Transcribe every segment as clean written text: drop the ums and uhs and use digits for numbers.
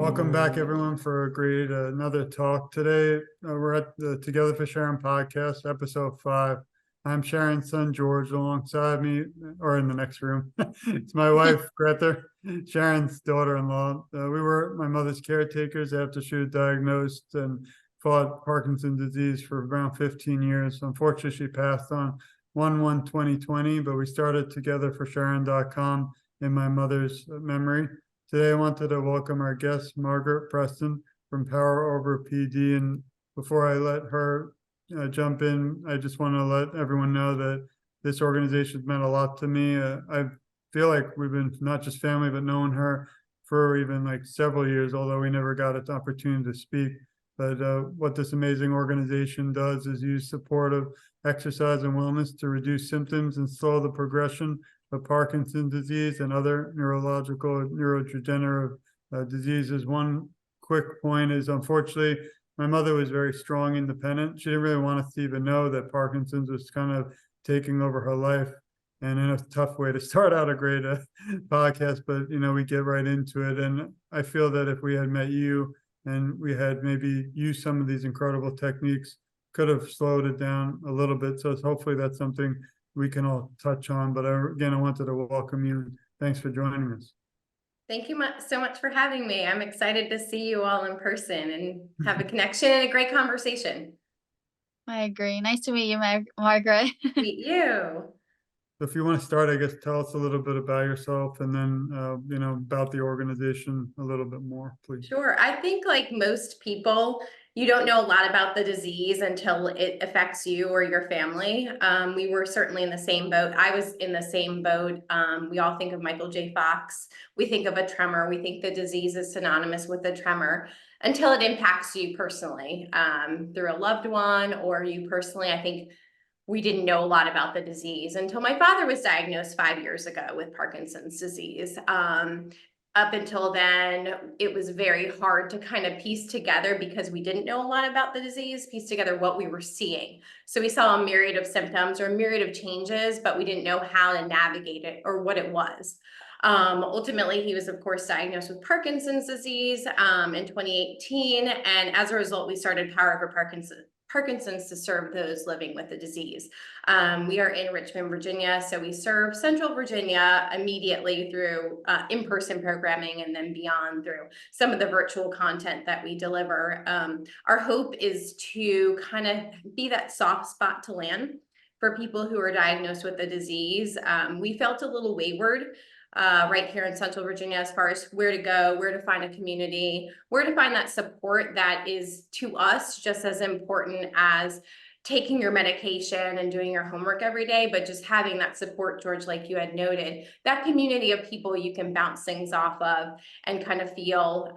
Welcome back, everyone, for a great another talk today. We're at the Together for Sharon podcast, episode 5. I'm Sharon's son, George, alongside me, or in the next room. It's my wife, Greta, Sharon's daughter-in-law. We were my mother's caretakers after she was diagnosed and fought Parkinson's disease for around 15 years. Unfortunately, she passed on 1/1/2020, but we started TogetherForSharon.com in my mother's memory. Today, I wanted to welcome our guest, Margaret Preston from Power Over PD. And before I let her jump in, I just want to let everyone know that this organization has meant a lot to me. I feel like we've been not just family, but known her for even like several years, although we never got an opportunity to speak. But what this amazing organization does is use supportive exercise and wellness to reduce symptoms and slow the progression of Parkinson's disease and other neurological neurodegenerative diseases. One quick point is, unfortunately, my mother was very strong, independent. She didn't really want us to even know that Parkinson's was kind of taking over her life. And in a tough way to start out a great podcast, but we get right into it. And I feel that if we had met you and we had maybe used some of these incredible techniques, could have slowed it down a little bit. So hopefully that's something we can all touch on. But again, I wanted to welcome you. Thanks for joining us. Thank you so much for having me. I'm excited to see you all in person and have a connection and a great conversation. I agree. Nice to meet you, Margaret. Meet you. So if you want to start, I guess, tell us a little bit about yourself and then, about the organization a little bit more, please. Sure. I think like most people, you don't know a lot about the disease until it affects you or your family. We were certainly in the same boat. I was in the same boat. We all think of Michael J. Fox. We think of a tremor. We think the disease is synonymous with a tremor until it impacts you personally through a loved one or you personally. I think we didn't know a lot about the disease until my father was diagnosed 5 years ago with Parkinson's disease. Up until then, it was very hard to kind of piece together, because we didn't know a lot about the disease, piece together what we were seeing. So we saw a myriad of symptoms or a myriad of changes, but we didn't know how to navigate it or what it was. Ultimately, he was, of course, diagnosed with Parkinson's disease in 2018. And as a result, we started Power Over Parkinson's to serve those living with the disease. We are in Richmond, Virginia, so we serve Central Virginia immediately through in-person programming and then beyond through some of the virtual content that we deliver. Our hope is to kind of be that soft spot to land for people who are diagnosed with the disease. We felt a little wayward right here in Central Virginia as far as where to go, where to find a community, where to find that support that is to us just as important as taking your medication and doing your homework every day, but just having that support, George, like you had noted, that community of people you can bounce things off of and kind of feel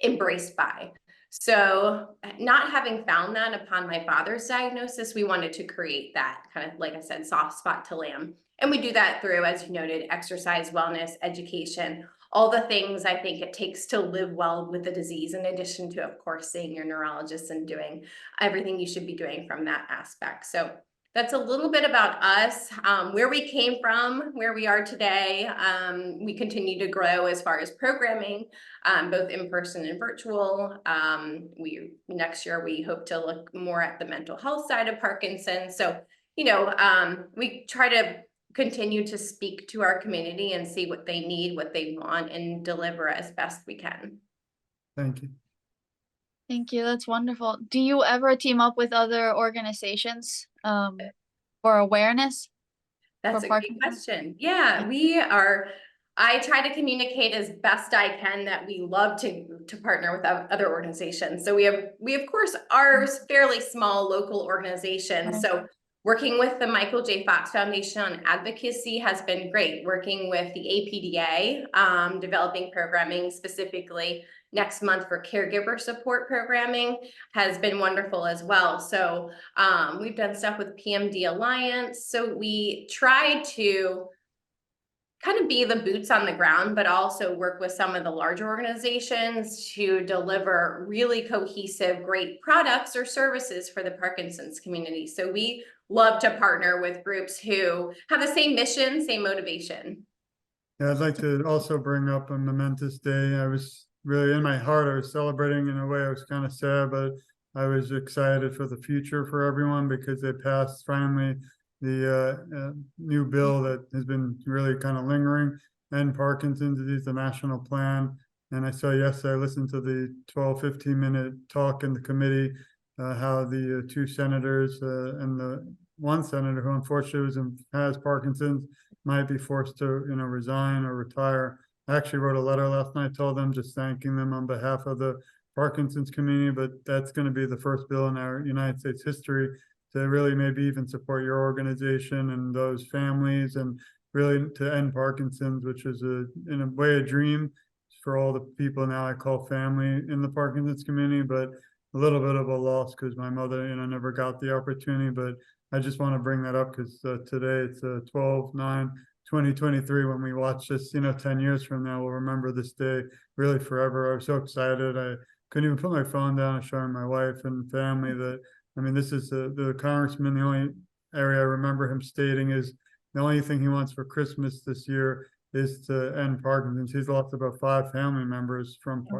embraced by. So not having found that upon my father's diagnosis, we wanted to create that kind of, like I said, soft spot to land. And we do that through, as you noted, exercise, wellness, education, all the things I think it takes to live well with the disease, in addition to, of course, seeing your neurologist and doing everything you should be doing from that aspect. So that's a little bit about us, where we came from, where we are today. We continue to grow as far as programming, both in person and virtual. Next year, we hope to look more at the mental health side of Parkinson's. So, we try to continue to speak to our community and see what they need, what they want, and deliver as best we can. Thank you. Thank you. That's wonderful. Do you ever team up with other organizations for awareness? That's a great question. Yeah, I try to communicate as best I can that we love to partner with other organizations. So we of course are fairly small local organizations. Right. So working with the Michael J. Fox Foundation on advocacy has been great. Working with the APDA, developing programming specifically next month for caregiver support programming has been wonderful as well. So we've done stuff with PMD Alliance. So we try to kind of be the boots on the ground, but also work with some of the larger organizations to deliver really cohesive, great products or services for the Parkinson's community. So we love to partner with groups who have the same mission, same motivation. Yeah, I'd like to also bring up a momentous day. I was really in my heart, I was celebrating in a way. I was kind of sad, but I was excited for the future for everyone because they passed finally the new bill that has been really kind of lingering, and Parkinson's disease, the national plan. And I saw yesterday, I listened to the 12-15 minute talk in the committee, how the two senators and the one senator who unfortunately has Parkinson's might be forced to, resign or retire. I actually wrote a letter last night, told them, just thanking them on behalf of the Parkinson's community, but that's going to be the first bill in our United States history to really maybe even support your organization and those families, and really to end Parkinson's, which is in a way a dream for all the people now I call family in the Parkinson's community, but a little bit of a loss because my mother, never got the opportunity. But I just want to bring that up because today it's 12/9/2023. When we watch this, 10 years from now, we'll remember this day really forever. I was so excited. I couldn't even put my phone down and showing my wife and family that, this is the congressman. The only area I remember him stating is the only thing he wants for Christmas this year is to end Parkinson's. He's lost about 5 family members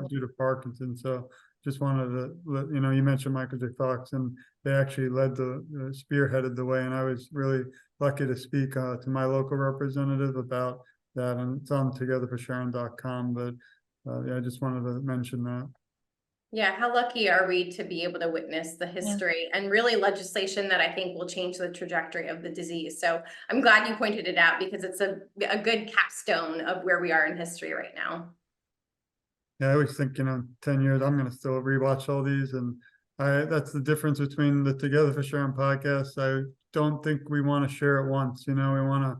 due to Parkinson's. So just wanted to, you mentioned Michael J. Fox, and they actually spearheaded the way. And I was really lucky to speak to my local representative about that. And it's on TogetherForSharon.com. But yeah, I just wanted to mention that. Yeah, how lucky are we to be able to witness the history and really legislation that I think will change the trajectory of the disease. So I'm glad you pointed it out because it's a good capstone of where we are in history right now. Yeah, I always think, 10 years, I'm going to still rewatch all these. And that's the difference between the Together for Sharon podcast. I don't think we want to share it once, we want to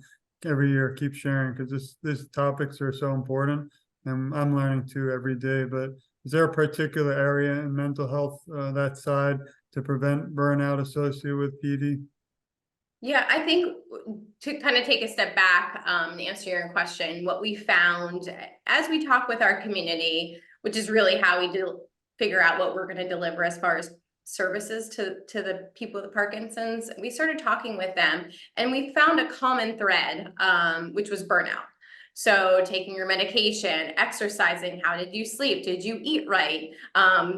every year keep sharing because these topics are so important. And I'm learning too every day. But is there a particular area in mental health, that side, to prevent burnout associated with PD? Yeah, I think to kind of take a step back, to answer your question, what we found as we talk with our community, which is really how we figure out what we're going to deliver as far as services to the people with Parkinson's, we started talking with them and we found a common thread, which was burnout. So taking your medication, exercising, how did you sleep? Did you eat right?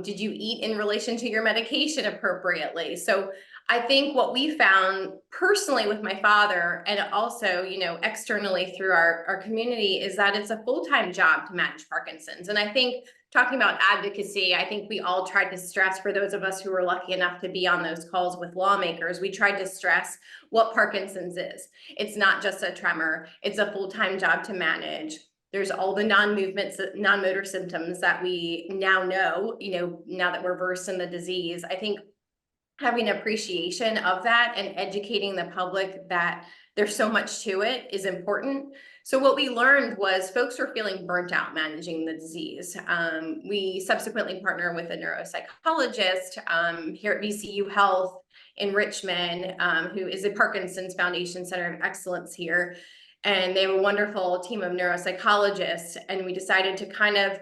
Did you eat in relation to your medication appropriately? So I think what we found personally with my father and also, externally through our community is that it's a full-time job to manage Parkinson's. And I think talking about advocacy, I think we all tried to stress, for those of us who were lucky enough to be on those calls with lawmakers, we tried to stress what Parkinson's is. It's not just a tremor, it's a full-time job to manage. There's all the non-motor symptoms that we now know, now that we're versed in the disease. I think having appreciation of that and educating the public that there's so much to it is important. So what we learned was folks were feeling burnt out managing the disease. We subsequently partnered with a neuropsychologist here at VCU Health in Richmond, who is a Parkinson's Foundation Center of Excellence here. And they have a wonderful team of neuropsychologists. And we decided to kind of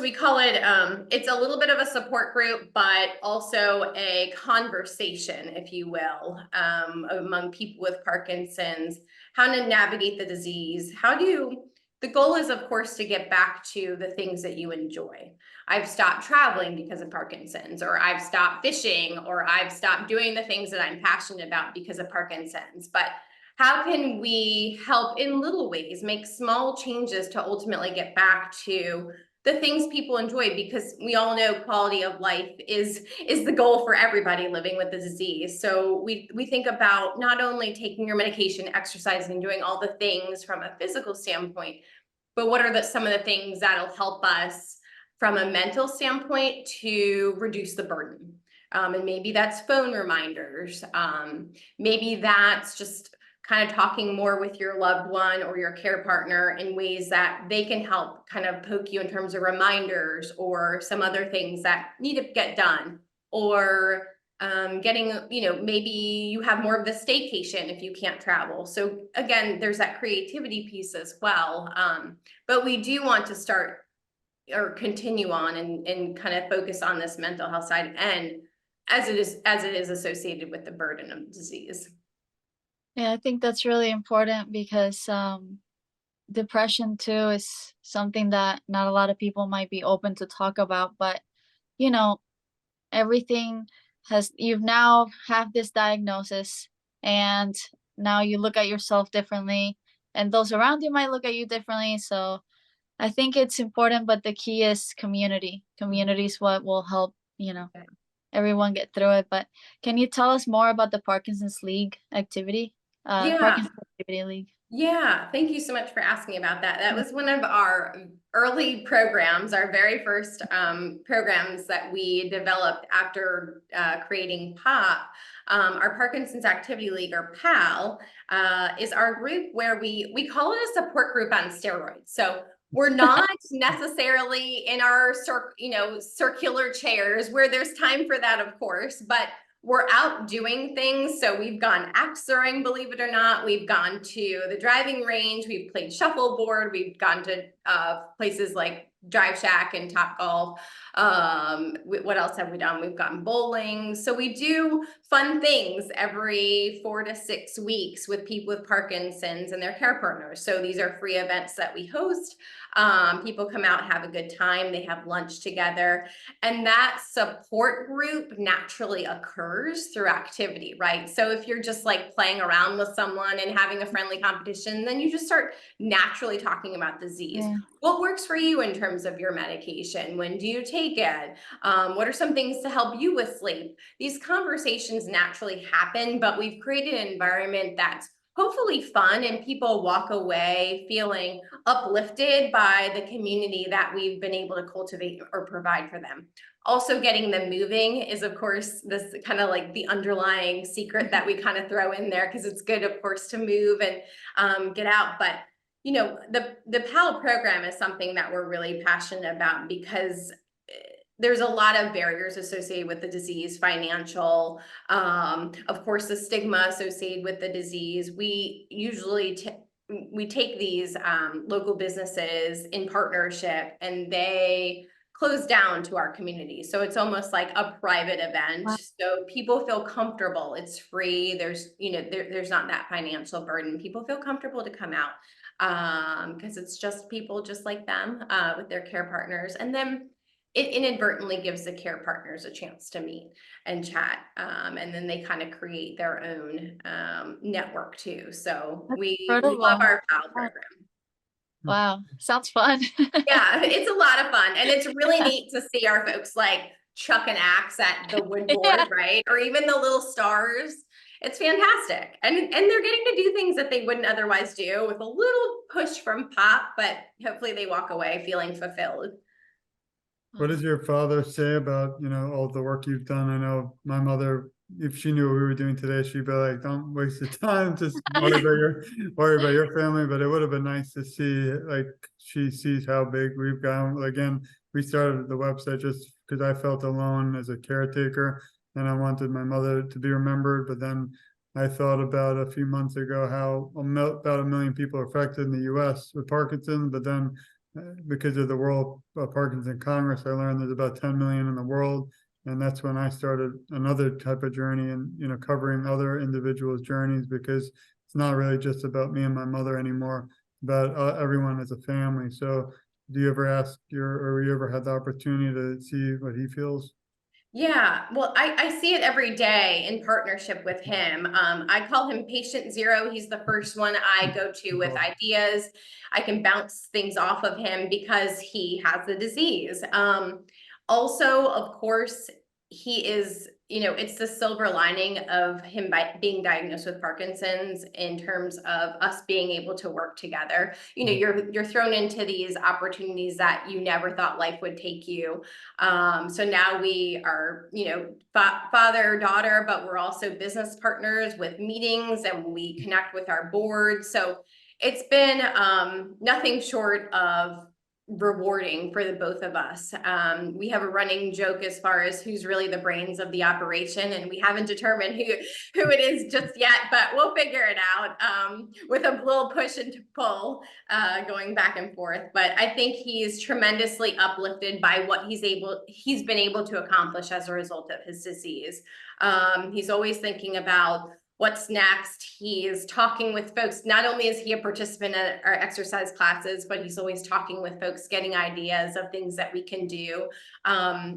we call it, it's a little bit of a support group, but also a conversation, if you will, among people with Parkinson's, how to navigate the disease. The goal is, of course, to get back to the things that you enjoy. I've stopped traveling because of Parkinson's, or I've stopped fishing, or I've stopped doing the things that I'm passionate about because of Parkinson's. But how can we help in little ways, make small changes to ultimately get back to the things people enjoy? Because we all know quality of life is the goal for everybody living with the disease. So we think about not only taking your medication, exercising, doing all the things from a physical standpoint, but what are some of the things that'll help us from a mental standpoint to reduce the burden? And maybe that's phone reminders. Maybe that's just kind of talking more with your loved one or your care partner in ways that they can help kind of poke you in terms of reminders or some other things that need to get done, or getting, maybe you have more of the staycation if you can't travel. So again, there's that creativity piece as well. But we do want to start or continue on and kind of focus on this mental health side, and as it is associated with the burden of disease. Yeah, I think that's really important because depression too is something that not a lot of people might be open to talk about, but you know, everything you've now have this diagnosis, and now you look at yourself differently, and those around you might look at you differently. So I think it's important, but the key is community. Community is what will help, everyone get through it. But can you tell us more about the Parkinson's League activity? Yeah. Parkinson's Activity League. Yeah, thank you so much for asking about that. That Yeah. was one of our early programs, our very first programs that we developed after creating POP. Our Parkinson's Activity League, or PAL, is our group where we call it a support group on steroids. So we're not necessarily in our circular chairs, where there's time for that, of course, but we're out doing things. So we've gone axe throwing, believe it or not. We've gone to the driving range. We've played shuffleboard. We've gone to places like Drive Shack and Top Golf. What else have we done? We've gone bowling. So we do fun things every 4 to 6 weeks with people with Parkinson's and their care partners. So these are free events that we host. People come out, have a good time. They have lunch together. And that support group naturally occurs through activity, right? So if you're just like playing around with someone and having a friendly competition, then you just start naturally talking about disease. Yeah. What works for you in terms of your medication? When do you take it? What are some things to help you with sleep? These conversations naturally happen, but we've created an environment that's hopefully fun, and people walk away feeling uplifted by the community that we've been able to cultivate or provide for them. Also, getting them moving is, of course, this kind of like the underlying secret that we kind of throw in there, because it's good, of course, to move and get out. But the PAL program is something that we're really passionate about, because there's a lot of barriers associated with the disease, financial, of course, the stigma associated with the disease. We usually we take these local businesses in partnership, and they close down to our community. So it's almost like a private event. Wow. So people feel comfortable. It's free. There's, there's not that financial burden. People feel comfortable to come out because it's just people just like them with their care partners. And then it inadvertently gives the care partners a chance to meet and chat. And then they kind of create their own network too. So we love Incredible. our PAL program. Wow, sounds fun. Yeah, it's a lot of fun. And it's really neat to see our folks like chuck an axe at the wood board, Yeah. right? Or even the little stars. It's fantastic. And they're getting to do things that they wouldn't otherwise do, with a little push from POP, but hopefully they walk away feeling fulfilled. What does your father say about, all the work you've done? I know my mother, if she knew what we were doing today, she'd be like, don't waste your time, just worry about your family. But it would have been nice to see, like, she sees how big we've gone. Again, we started the website just because I felt alone as a caretaker, and I wanted my mother to be remembered. But then I thought about a few months ago how about 1 million people are affected in the US with Parkinson, but then because of the World Parkinson Congress, I learned there's about 10 million in the world. And that's when I started another type of journey, and, covering other individuals' journeys, because it's not really just about me and my mother anymore, but everyone as a family. So do you ever or you ever had the opportunity to see what he feels? Yeah, well, I see it every day in partnership with him. I call him patient zero. He's the first one I go to with ideas. I can bounce things off of him because he has the disease. Also, of course, he is, it's the silver lining of him being diagnosed with Parkinson's, in terms of us being able to work together. You're thrown into these opportunities that you never thought life would take you. So now we are, father, daughter, but we're also business partners with meetings, and we connect with our board. So it's been nothing short of rewarding for the both of us. We have a running joke as far as who's really the brains of the operation, and we haven't determined who it is just yet, but we'll figure it out with a little push and pull going back and forth. But I think he's tremendously uplifted by what he's been able to accomplish as a result of his disease. He's always thinking about what's next. He is talking with folks. Not only is he a participant at our exercise classes, but he's always talking with folks, getting ideas of things that we can do.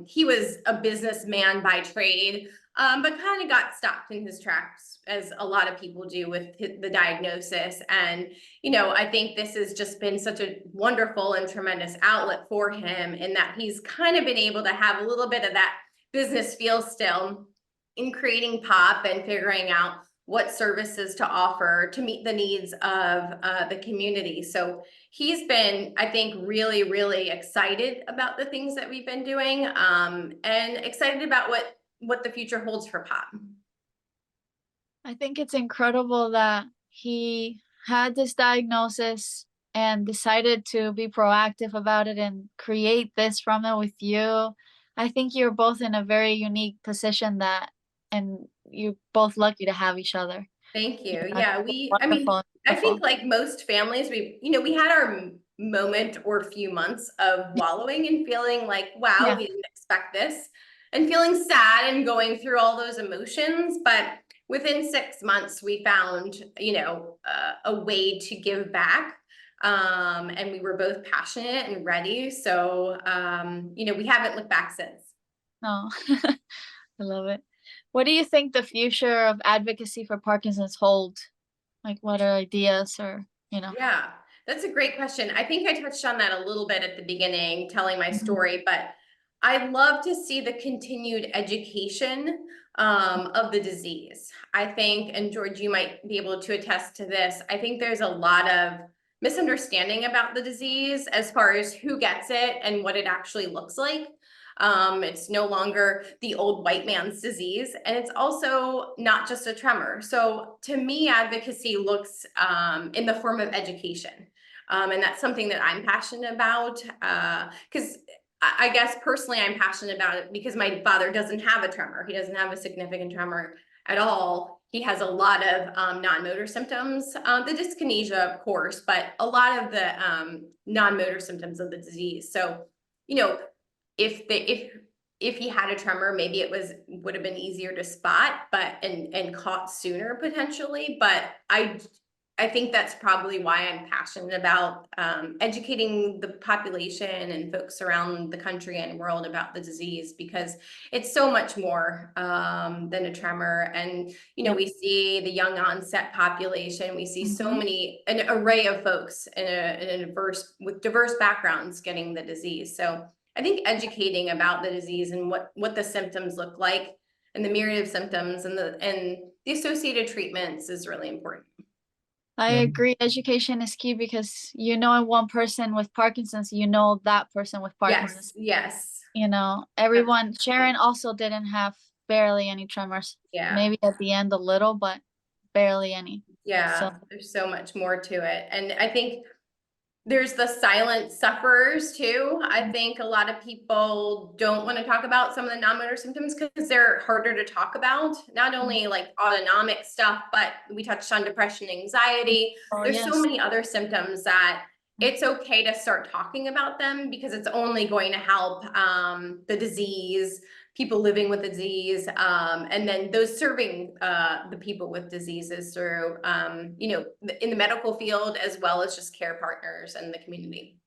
He was a businessman by trade, but kind of got stopped in his tracks, as a lot of people do with the diagnosis. And, you know, I think this has just been such a wonderful and tremendous outlet for him, in that he's kind of been able to have a little bit of that business feel still in creating POP and figuring out what services to offer to meet the needs of the community. So he's been, I think, really, really excited about the things that we've been doing, and excited about what the future holds for POP. I think it's incredible that he had this diagnosis and decided to be proactive about it and create this from it with you. I think you're both in a very unique position, and you're both lucky to have each other. Thank you. know, Yeah, I mean, wonderful, I think wonderful. like most families, we had our moment or few months of wallowing and feeling like, wow, Yeah. we didn't expect this, and feeling sad and going through all those emotions. But within 6 months, we found, a way to give back. And we were both passionate and ready. So, we haven't looked back since. No, I love it. What do you think the future of advocacy for Parkinson's holds? Like, what are ideas or? Yeah, that's a great question. I think I touched on that a little bit at the beginning, telling my Mhm. story, but I'd love to see the continued education of the disease. I think, and George, you might be able to attest to this, I think there's a lot of misunderstanding about the disease as far as who gets it and what it actually looks like. It's no longer the old white man's disease, and it's also not just a tremor. So to me, advocacy looks in the form of education. And that's something that I'm passionate about, because I guess personally I'm passionate about it because my father doesn't have a tremor. He doesn't have a significant tremor at all. He has a lot of non-motor symptoms, the dyskinesia, of course, but a lot of the non-motor symptoms of the disease. So, if he had a tremor, maybe would have been easier to spot, but and caught sooner potentially. But I think that's probably why I'm passionate about educating the population and folks around the country and world about the disease, because it's so much more than a tremor. And we see the young onset population. We see so many, an array of folks with diverse backgrounds getting the disease. So I think educating about the disease and what the symptoms look like, and the myriad of symptoms and the associated treatments is really important. I Yeah. agree. Education is key because one person with Parkinson's, that person with Parkinson's. Yes. Everyone. Sharon also didn't have barely any tremors. Yeah. Maybe at the end a little, but barely any. Yeah. So There's so much more to it. And I think there's the silent sufferers too. I think a lot of people don't want to talk about some of the non-motor symptoms because they're harder to talk about. Not only like autonomic stuff, but we touched on depression, anxiety. There's so many other symptoms that it's okay to start talking about them, because it's only going to help the disease, people living with the disease, and then those serving the people with diseases through, in the medical field, as well as just care partners and the community.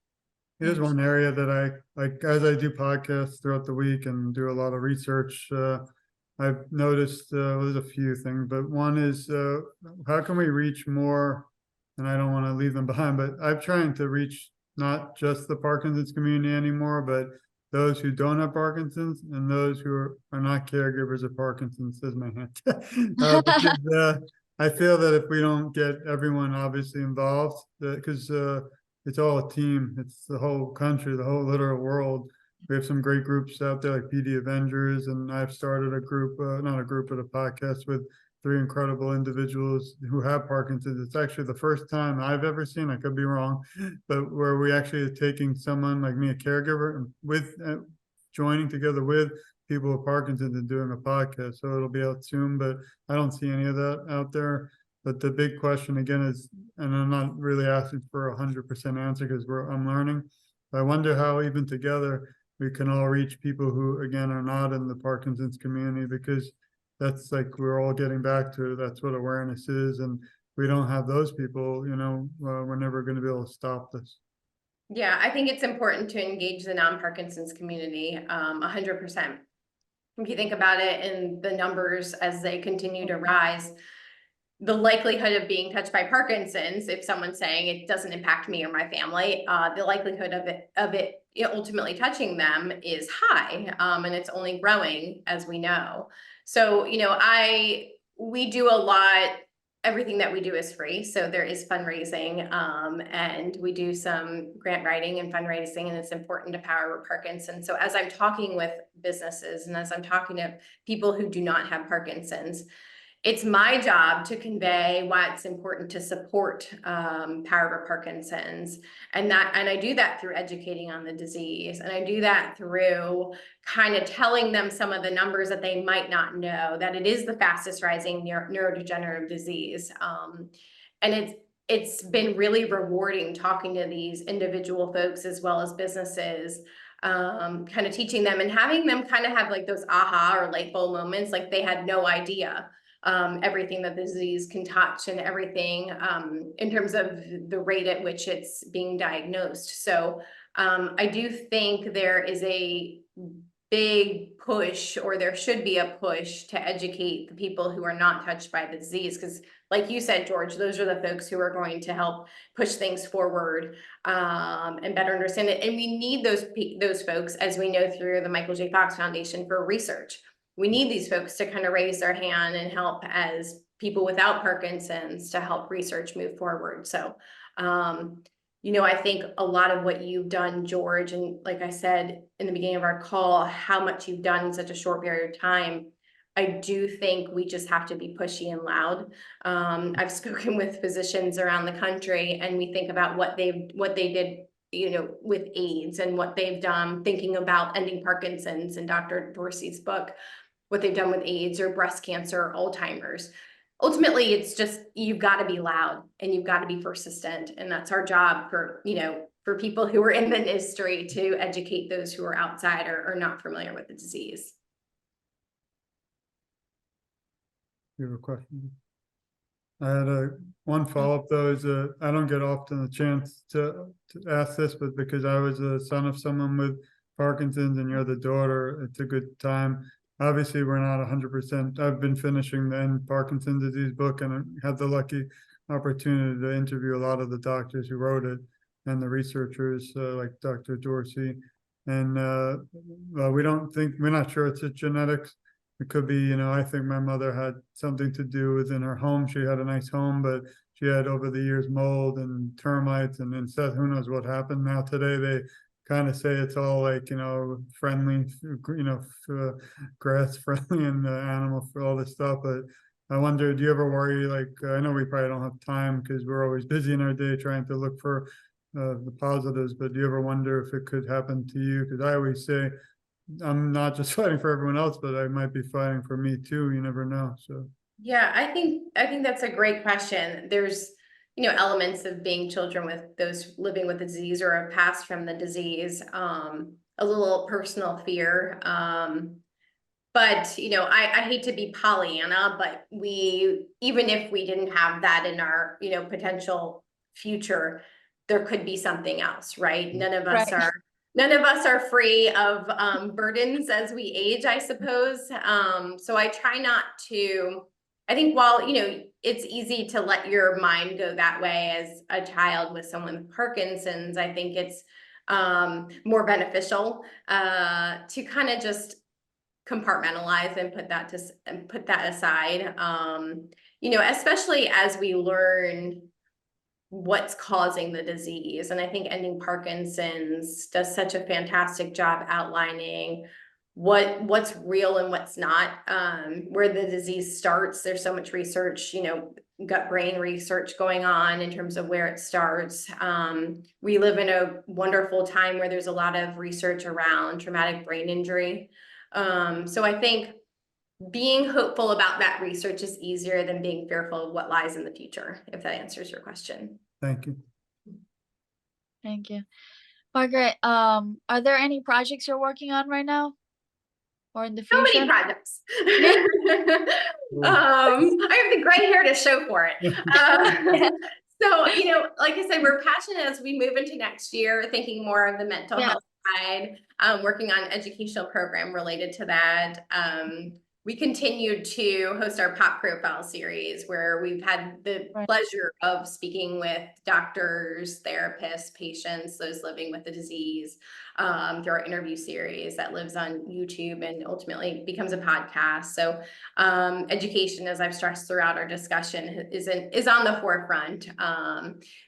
Here's one area that I like, as I do podcasts throughout the week and do a lot of research. I've noticed there's a few things, but one is how can we reach more? And I don't want to leave them behind, but I'm trying to reach not just the Parkinson's community anymore, but those who don't have Parkinson's and those who are not caregivers of Parkinson's, says my hand. Because, I feel that if we don't get everyone obviously involved, because it's all a team. It's the whole country, the whole literal world. We have some great groups out there like PD Avengers, and I've started a group, not a group, but a podcast with 3 incredible individuals who have Parkinson's. It's actually the first time I've ever seen, I could be wrong, but where we actually are taking someone like me, a caregiver, and with joining together with people with Parkinson's and doing a podcast. So it'll be out soon, but I don't see any of that out there. But the big question again is, and I'm not really asking for 100% answer because I'm learning. I wonder how even together we can all reach people who again are not in the Parkinson's community, because that's like, we're all getting back to, that's what awareness is. And we don't have those people, we're never going to be able to stop this. Yeah, I think it's important to engage the non-Parkinson's community, 100%. If you think about it, and the numbers as they continue to rise, the likelihood of being touched by Parkinson's, if someone's saying it doesn't impact me or my family, the likelihood of it ultimately touching them is high, and it's only growing, as we know. So, we do a lot. Everything that we do is free, so there is fundraising, and we do some grant writing and fundraising, and it's important to power Parkinson's. So as I'm talking with businesses and as I'm talking to people who do not have Parkinson's, it's my job to convey why it's important to support Power Parkinson's, and I do that through educating on the disease, and I do that through kind of telling them some of the numbers that they might not know, that it is the fastest rising neurodegenerative disease, and it's been really rewarding talking to these individual folks as well as businesses, kind of teaching them and having them kind of have like those aha or light bulb moments, like they had no idea everything that the disease can touch and everything in terms of the rate at which it's being diagnosed. So I do think there is a big push, or there should be a push, to educate the people who are not touched by the disease, because like you said, George, those are the folks who are going to help push things forward and better understand it. And we need those folks, as we know through the Michael J. Fox Foundation, for research. We need these folks to kind of raise their hand and help as people without Parkinson's to help research move forward. So, I think a lot of what you've done, George, and like I said in the beginning of our call, how much you've done in such a short period of time, I do think we just have to be pushy and loud. I've spoken with physicians around the country, and we think about what they did, with AIDS, and what they've done thinking about ending Parkinson's in Dr. Dorsey's book, what they've done with AIDS or breast cancer, Alzheimer's. Ultimately, it's just, you've got to be loud and you've got to be persistent. And that's our job for people who are in the industry, to educate those who are outside or not familiar with the disease. You have a question? I had one follow-up though, is I don't get often a chance to ask this, but because I was a son of someone with Parkinson's and you're the daughter, it's a good time. Obviously, we're not 100%. I've been finishing the End Parkinson's Disease book, and I had the lucky opportunity to interview a lot of the doctors who wrote it and the researchers like Dr. Dorsey. And we're not sure it's a genetics. It could be, I think my mother had something to do with in her home. She had a nice home, but she had over the years mold and termites and insects. Who knows what happened. Now today they kind of say it's all like, friendly, grass friendly and animal for all this stuff. But I wonder, do you ever worry, like, I know we probably don't have time because we're always busy in our day trying to look for the positives, but do you ever wonder if it could happen to you? Because I always say, I'm not just fighting for everyone else, but I might be fighting for me too. You never know. So yeah, I think that's a great question. There's elements of being children with those living with the disease or have passed from the disease, a little personal fear. But I hate to be Pollyanna, but even if we didn't have that in our potential future, there could be something else, right? None of us are free of burdens as we age, I suppose. So I try not to. I think while it's easy to let your mind go that way as a child with someone with Parkinson's, I think it's more beneficial to kind of just compartmentalize and put that aside. Especially as we learn what's causing the disease. And I think Ending Parkinson's does such a fantastic job outlining what's real and what's not, where the disease starts. There's so much research, gut brain research going on in terms of where it starts. We live in a wonderful time where there's a lot of research around traumatic brain injury. So I think being hopeful about that research is easier than being fearful of what lies in the future, if that answers your question. thank you. Thank you. Margaret, are there any projects you're working on right now? or in the So future? many projects. I have the gray hair to show for it. So, like I said, we're passionate as we move into next year, thinking more of the mental Yeah. health side, working on educational program related to that. We continue to host our Pop Profile series where we've had the Right. pleasure of speaking with doctors, therapists, patients, those living with the disease, through our interview series that lives on YouTube and ultimately becomes a podcast. So education, as I've stressed throughout our discussion, is on the forefront.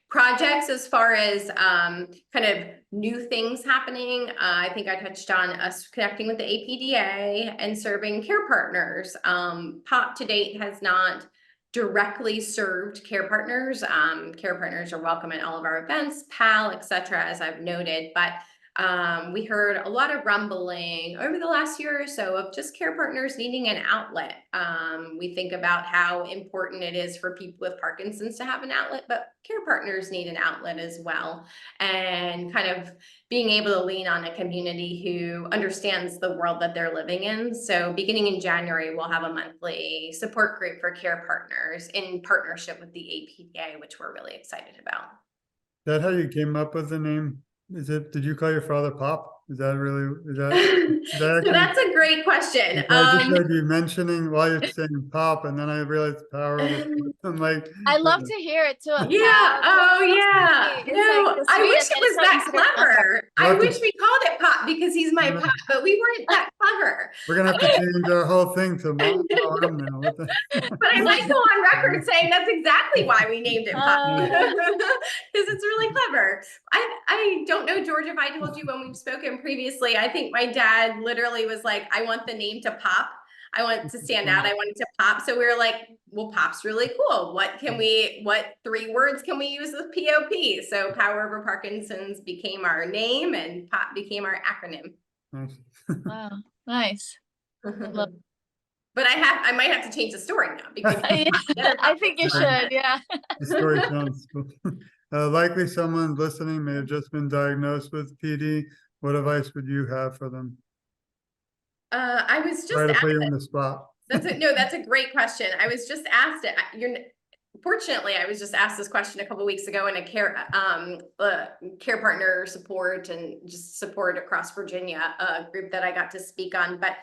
Projects as far as kind of new things happening. I think I touched on us connecting with the APDA and serving care partners. POP to date has not directly served care partners. Care partners are welcome at all of our events, PAL, etc., as I've noted, but we heard a lot of rumbling over the last year or so of just care partners needing an outlet. We think about how important it is for people with Parkinson's to have an outlet, but care partners need an outlet as well. And kind of being able to lean on a community who understands the world that they're living in. So beginning in January, we'll have a monthly support group for care partners in partnership with the APDA, which we're really excited about. Is that how you came up with the name? Did you call your father Pop? Is that actually? So that's a great question. I just heard you mentioning while you're saying Pop, and then I realized the power of it. I'm like, I love to hear it too. Yeah. Oh, yeah. It's No, like the I wish sweetest, it and it's was so that easy to remember. clever. I Welcome. wish we called it Pop because he's my Yeah. pop, but we weren't that clever. We're gonna have to change our whole thing to Mom now. What the? But I might go on record saying that's exactly why we named it Pop. Because it's really clever. I don't know, George, if I told you when we've spoken previously, I think my dad literally was like, I want the name to pop. I want it to stand out. I want it to pop. So we were like, well, pop's really cool. What 3 words can we use with POP? So Power Over Parkinson's became our name and pop became our acronym. Nice. Wow, nice. Love- But I might have to change the story now because I think you should, yeah. The story sounds cool. Likely someone listening may have just been diagnosed with PD. What advice would you have for them? I was just Try to put you asked, on the spot. that's a great question. I was just asked it. Fortunately, I was just asked this question a couple of weeks ago in a care partner support and just support across Virginia, a group that I got to speak on. But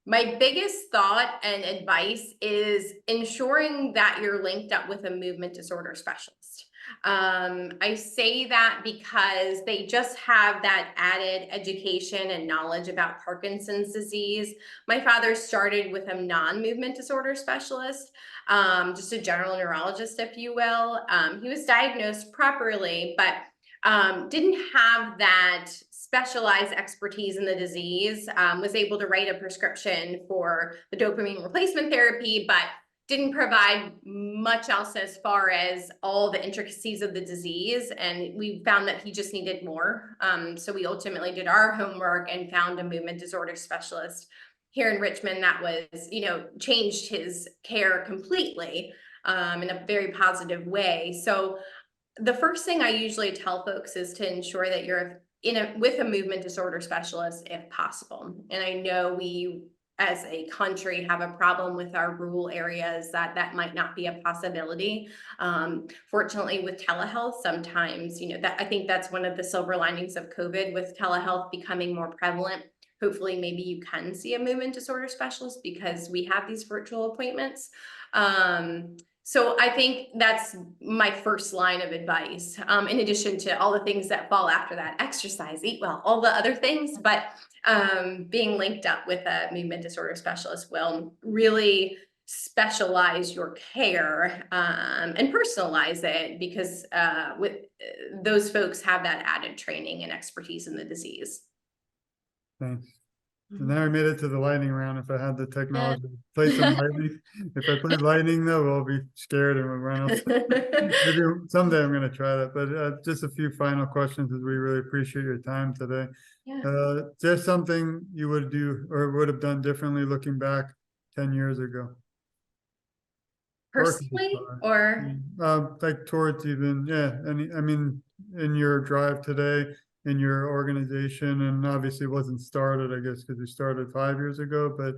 my biggest thought and advice is ensuring that you're linked up with a movement disorder specialist. I say that because they just have that added education and knowledge about Parkinson's disease. My father started with a non-movement disorder specialist, just a general neurologist, if you will. He was diagnosed properly, but didn't have that specialized expertise in the disease, was able to write a prescription for the dopamine replacement therapy, but didn't provide much else as far as all the intricacies of the disease. And we found that he just needed more. So we ultimately did our homework and found a movement disorder specialist here in Richmond that was, changed his care completely in a very positive way. So the first thing I usually tell folks is to ensure that you're with a movement disorder specialist if possible. And I know we as a country have a problem with our rural areas that might not be a possibility. Fortunately with telehealth, sometimes, that I think that's one of the silver linings of COVID with telehealth becoming more prevalent. Hopefully maybe you can see a movement disorder specialist because we have these virtual appointments. So I think that's my first line of advice, in addition to all the things that fall after that: exercise, eat well, all the other things. But being linked up with a movement disorder specialist will really specialize your care and personalize it because those folks have that added training and expertise in the disease. Thanks. And now we made it to the lightning round. If I had the technology, play some lightning. If I play lightning, though, we'll be scared and we'll run off. Maybe someday I'm going to try that. But just a few final questions, as we really appreciate your time today. Yeah. Is there something you would do or would have done differently looking back 10 years ago? Personally, or like towards even, yeah. I mean, in your drive today, in your organization, and obviously it wasn't started, I guess, because you started 5 years ago, but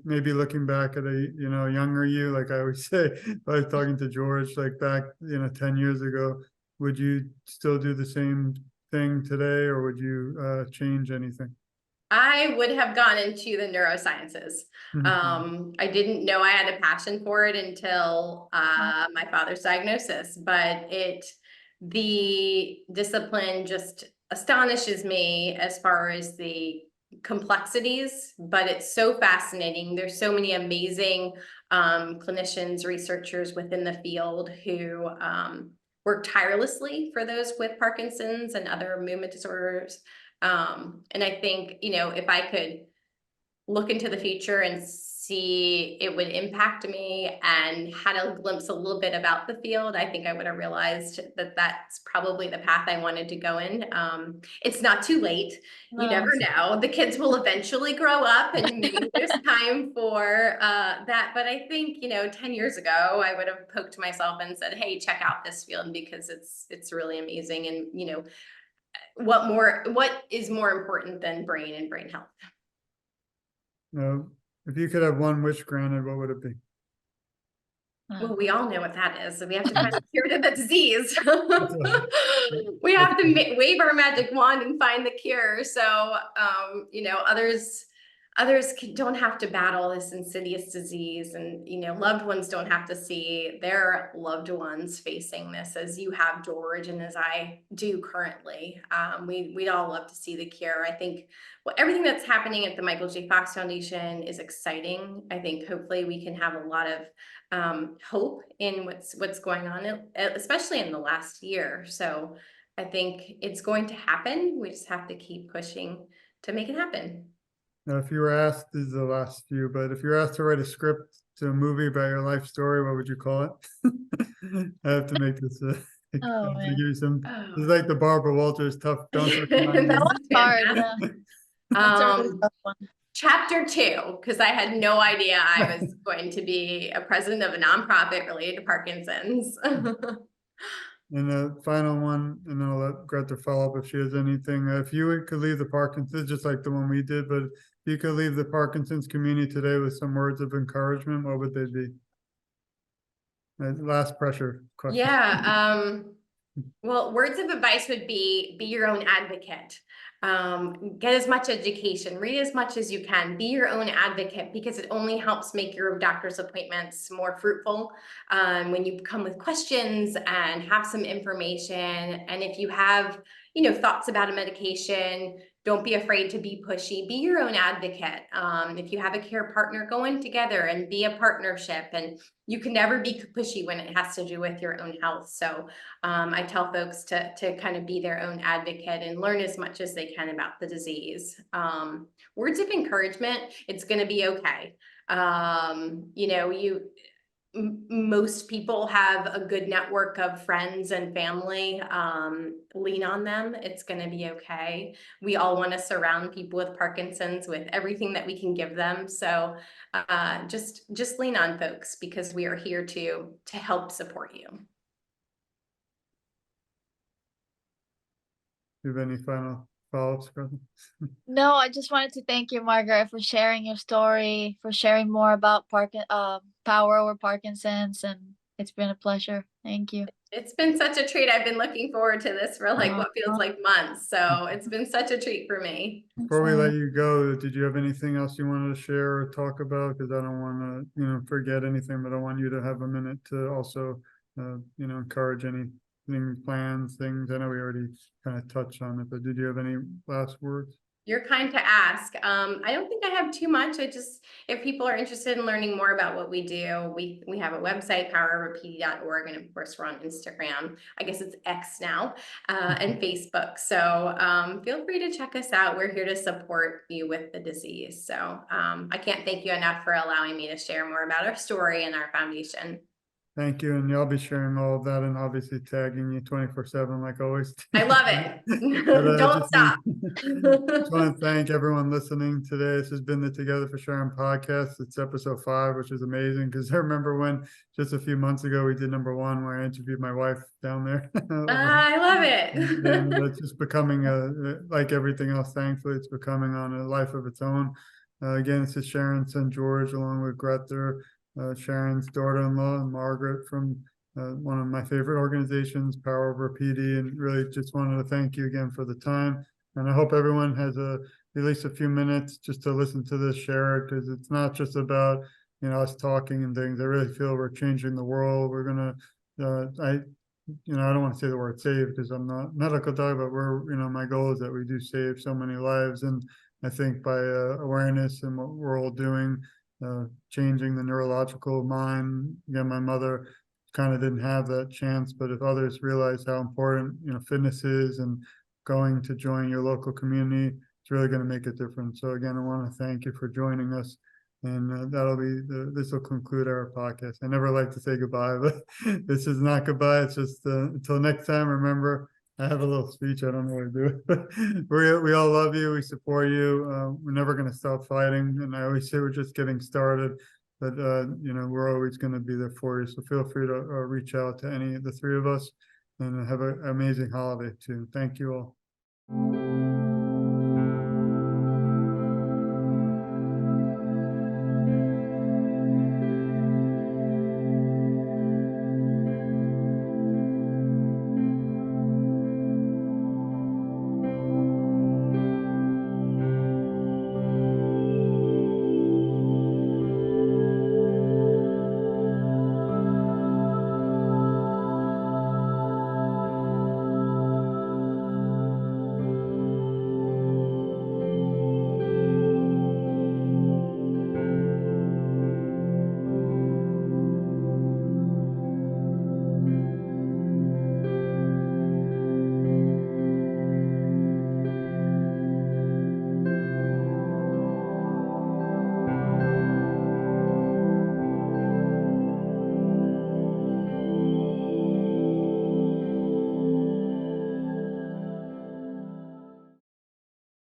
maybe looking back at a, younger you, like I always say, if I was talking to George, like back, 10 years ago, would you still do the same thing today, or would you change anything? I would have gone into the neurosciences. I didn't know I had a passion for it until my father's diagnosis, but the discipline just astonishes me as far as the complexities, but it's so fascinating. There's so many amazing clinicians, researchers within the field who work tirelessly for those with Parkinson's and other movement disorders. And I think, if I could look into the future and see it would impact me and had a glimpse a little bit about the field, I think I would have realized that that's probably the path I wanted to go in. It's not too late. You No. never know. The kids will eventually grow up and maybe there's time for that. But I think, 10 years ago, I would have poked myself and said, hey, check out this field because it's really amazing. And, what is more important than brain and brain health? If you could have one wish granted, what would it be? Well, we all know what that is. So we have to find a cure to the disease. We have to wave our magic wand and find the cure. So, others don't have to battle this insidious disease, and loved ones don't have to see their loved ones facing this as you have, George, and as I do currently. We'd all love to see the cure. I think everything that's happening at the Michael J. Fox Foundation is exciting. I think hopefully we can have a lot of hope in what's going on, especially in the last year. So I think it's going to happen. We just have to keep pushing to make it happen. Now, if you were asked, this is the last few, but if you're asked to write a script to a movie about your life story, what would you call it? I have to make this Oh, to man. give you some. This is like the Barbara Walters tough. Don't touch my That name. was Hard, yeah. That's a really Um, tough one. Chapter 2, because I had no idea I was going to be a president of a nonprofit related to Parkinson's. And the final one, and then I'll let Greta follow up if she has anything. If you could leave the Parkinson's, just like the one we did, but if you could leave the Parkinson's community today with some words of encouragement, what would they be? Last pressure question. Yeah. Well, words of advice would be your own advocate. Get as much education, read as much as you can, be your own advocate, because it only helps make your doctor's appointments more fruitful. When you come with questions and have some information, and if you have, thoughts about a medication, don't be afraid to be pushy, be your own advocate. If you have a care partner, go in together and be a partnership, and you can never be pushy when it has to do with your own health. So I tell folks to kind of be their own advocate and learn as much as they can about the disease. Words of encouragement, it's going to be okay. Most people have a good network of friends and family. Lean on them. It's going to be okay. We all want to surround people with Parkinson's with everything that we can give them. So just lean on folks, because we are here to help support you. Do you have any final follow-ups, Greta? No, I just wanted to thank you, Margaret, for sharing your story, for sharing more about power over Parkinson's, and it's been a pleasure. Thank you. It's been such a treat. I've been looking forward to this for what feels like months. So it's been such a treat for me. Before we let you go, did you have anything else you wanted to share or talk about? Because I don't want to, forget anything, but I want you to have a minute to also, encourage anything, plans, things. I know we already kind of touched on it, but did you have any last words? You're kind to ask. I don't think I have too much. If people are interested in learning more about what we do, we have a website, poweroverpd.org, and of course we're on Instagram. I guess it's X now, and Facebook. So feel free to check us out. We're here to support you with the disease. So I can't thank you enough for allowing me to share more about our story and our foundation. Thank you. And I'll be sharing all of that and obviously tagging you 24/7 like always. I love it. But, Don't just stop. want to thank everyone listening today. This has been the Together for Sharon podcast. It's episode 5, which is amazing because I remember when just a few months ago we did number 1 where I interviewed my wife down there. I love And it. it's just becoming like everything else, thankfully, it's becoming on a life of its own. Again, this is Sharon's son George, along with Greta, Sharon's daughter-in-law, and Margaret from one of my favorite organizations, Power Over PD, and really just wanted to thank you again for the time. And I hope everyone has at least a few minutes just to listen to this, share it, because it's not just about us talking and things. I really feel we're changing the world. We're gonna, I don't want to say the word save because I'm not a medical doctor, but my goal is that we do save so many lives. And I think by awareness and what we're all doing, changing the neurological mind. Again, my mother kind of didn't have that chance, but if others realize how important, fitness is and going to join your local community, it's really going to make a difference. So again, I want to thank you for joining us. And this will conclude our podcast. I never like to say goodbye, but this is not goodbye. It's just until next time. Remember, I have a little speech. I don't know what to do, but we all love you. We support you. We're never going to stop fighting. And I always say we're just getting started, but we're always going to be there for you. So feel free to reach out to any of the 3 of us, and have an amazing holiday too. Thank you all.